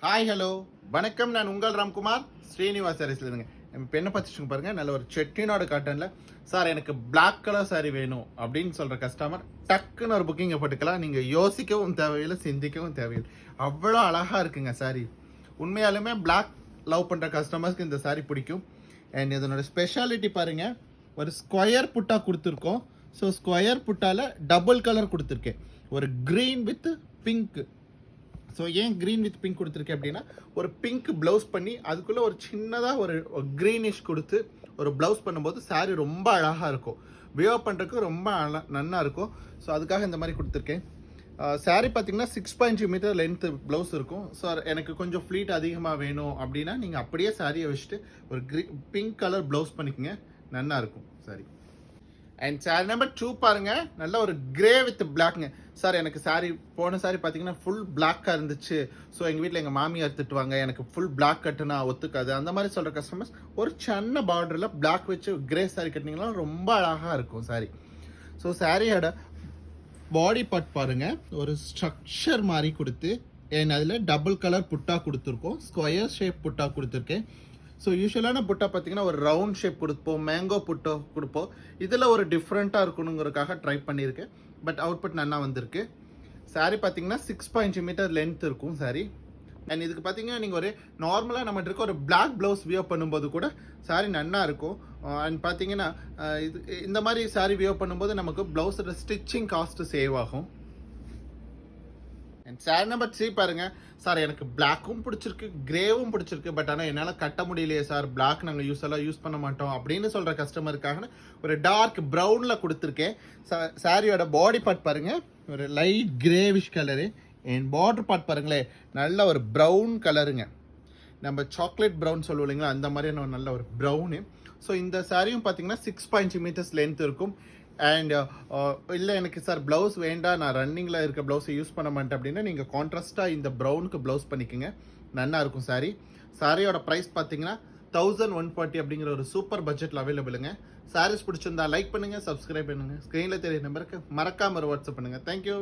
Hi hello வணக்கம். நான் உங்கள் ராம்குமார் ஸ்ரீனிவாஸ் சாரீஸ்லேருங்க. இப்போ என்ன பார்த்துட்டு பாருங்க, நல்ல ஒரு செட்டிநாடு காட்டனில் சார் எனக்கு பிளாக் கலர் சாரி வேணும் அப்படின்னு சொல்கிற கஸ்டமர் டக்குன்னு ஒரு புக்கிங்கை போட்டுக்கலாம். நீங்கள் யோசிக்கவும் தேவையில்லை, சிந்திக்கவும் தேவையில்லை. அவ்வளோ அழகாக இருக்குங்க சாரி. உண்மையாலுமே பிளாக் லவ் பண்ணுற கஸ்டமர்ஸ்க்கு இந்த சாரி பிடிக்கும். அண்ட் இதனோட ஸ்பெஷாலிட்டி பாருங்கள், ஒரு ஸ்கொயர் புட்டா கொடுத்துருக்கோம். ஸோ ஸ்கொயர் புட்டாவில் டபுள் கலர் கொடுத்துருக்கேன், ஒரு க்ரீன் வித் பிங்க். ஸோ ஏன் க்ரீன் வித் பிங்க் கொடுத்துருக்கேன் அப்படின்னா, ஒரு பிங்க் ப்ளவுஸ் பண்ணி அதுக்குள்ளே ஒரு சின்னதாக ஒரு க்ரீனிஷ் கொடுத்து ஒரு ப்ளவுஸ் பண்ணும்போது சாரீ ரொம்ப அழகாக இருக்கும். வியர் பண்ணுறதுக்கு ரொம்ப நல்லா இருக்கும். ஸோ அதுக்காக இந்த மாதிரி கொடுத்துருக்கேன். சாரீ பார்த்தீங்கன்னா 6.2 மீட்டர் லென்த்து ப்ளவுஸ் இருக்கும். ஸோ எனக்கு கொஞ்சம் ஃப்ளீட் அதிகமாக வேணும் அப்படின்னா நீங்கள் அப்படியே சாரியை வச்சுட்டு ஒரு பிங்க் கலர் ப்ளவுஸ் பண்ணிக்கோங்க, நல்லா இருக்கும் சாரி. அண்ட் சாரி நம்பர் 2 பாருங்க, நல்ல ஒரு கிரே வித் பிளாக்ங்க. சார் எனக்கு சாரி போன சாரி பார்த்தீங்கன்னா ஃபுல் பிளாக்காக இருந்துச்சு. ஸோ எங்கள் வீட்டில் எங்கள் மாமியார் திட்டுவாங்க, எனக்கு ஃபுல் பிளாக் கட்டுனா ஒத்துக்காது, அந்த மாதிரி சொல்கிற கஸ்டமர்ஸ் ஒரு சின்ன பார்டரில் பிளாக் வச்சு கிரே சாரி கட்டினீங்கன்னா ரொம்ப அழகாக இருக்கும் சாரி. ஸோ சாரியோட பாடி பார்ட் பாருங்க, ஒரு ஸ்ட்ரக்சர் மாதிரி கொடுத்து அதில் டபுள் கலர் புட்டா கொடுத்துருக்கோம், ஸ்கொயர் ஷேப் புட்டா கொடுத்துருக்கேன். ஸோ யூஸ்வலான புட்டா பார்த்தீங்கன்னா ஒரு ரவுண்ட் ஷேப் கொடுப்போம், மேங்கோ புட்டா கொடுப்போம். இதில் ஒரு டிஃப்ரெண்ட்டாக இருக்கணுங்கிறதுக்காக ட்ரை பண்ணியிருக்கேன். பட் அவுட்புட் நல்லா வந்திருக்கு. சாரீ பார்த்தீங்கன்னா 6.2 மீட்டர் லென்த் இருக்கும் சாரீ. அண்ட் இதுக்கு பார்த்தீங்கன்னா நீங்கள் ஒரு நார்மலாக நம்மகிட்ட இருக்க ஒரு பிளாக் ப்ளவுஸ் வியர் பண்ணும்போது கூட சாரீ நல்லா இருக்கும். அண்ட் பார்த்தீங்கன்னா இது இந்த மாதிரி சாரீ வியர் பண்ணும்போது நமக்கு ப்ளவுஸோட ஸ்டிச்சிங் காஸ்ட்டு சேவ் ஆகும். அண்ட் சாரி நம்பர் 3 பாருங்க, சார் எனக்கு பிளாக்கும் பிடிச்சிருக்கு, கிரேவும் பிடிச்சிருக்கு, பட் ஆனால் என்னால் கட்ட முடியலையே சார், பிளாக் நாங்கள் யூஸ் பண்ண மாட்டோம் அப்படின்னு சொல்கிற கஸ்டமருக்காக ஒரு டார்க் ப்ரௌனில் கொடுத்துருக்கேன். சாரியோட பாடி பார்ட் பாருங்க, ஒரு light greyish colour. And border part பாருங்களேன், நல்ல ஒரு ப்ரௌன் கலருங்க. நம்ம சாக்லேட் ப்ரௌன் சொல்லுவோம் இல்லைங்களா, அந்த மாதிரியான நல்ல ஒரு ப்ரௌனு. ஸோ இந்த சாரியும் பார்த்தீங்கன்னா 6.2 மீட்டர்ஸ் லென்த் இருக்கும். அண்ட் இல்லை எனக்கு சார் ப்ளவுஸ் வேண்டாம், நான் ரன்னிங்கில் இருக்க ப்ளவுஸை யூஸ் பண்ண மாட்டேன் அப்படின்னா நீங்கள் கான்ட்ராஸ்ட்டாக இந்த ப்ரௌனுக்கு ப்ளவுஸ் பண்ணிக்கோங்க, நல்லா இருக்கும் சாரி. சாரியோட ப்ரைஸ் பார்த்தீங்கன்னா 1140 அப்படிங்கிற ஒரு சூப்பர் பட்ஜெட்டில் அவைலபிளுங்க. சாரீஸ் பிடிச்சிருந்தா லைக் பண்ணுங்கள், சப்ஸ்கிரைப் பண்ணுங்கள், ஸ்க்ரீனில் தெரிய நம்பருக்கு மறக்காம ஒரு வாட்ஸ்அப் பண்ணுங்கள். தேங்க்யூ.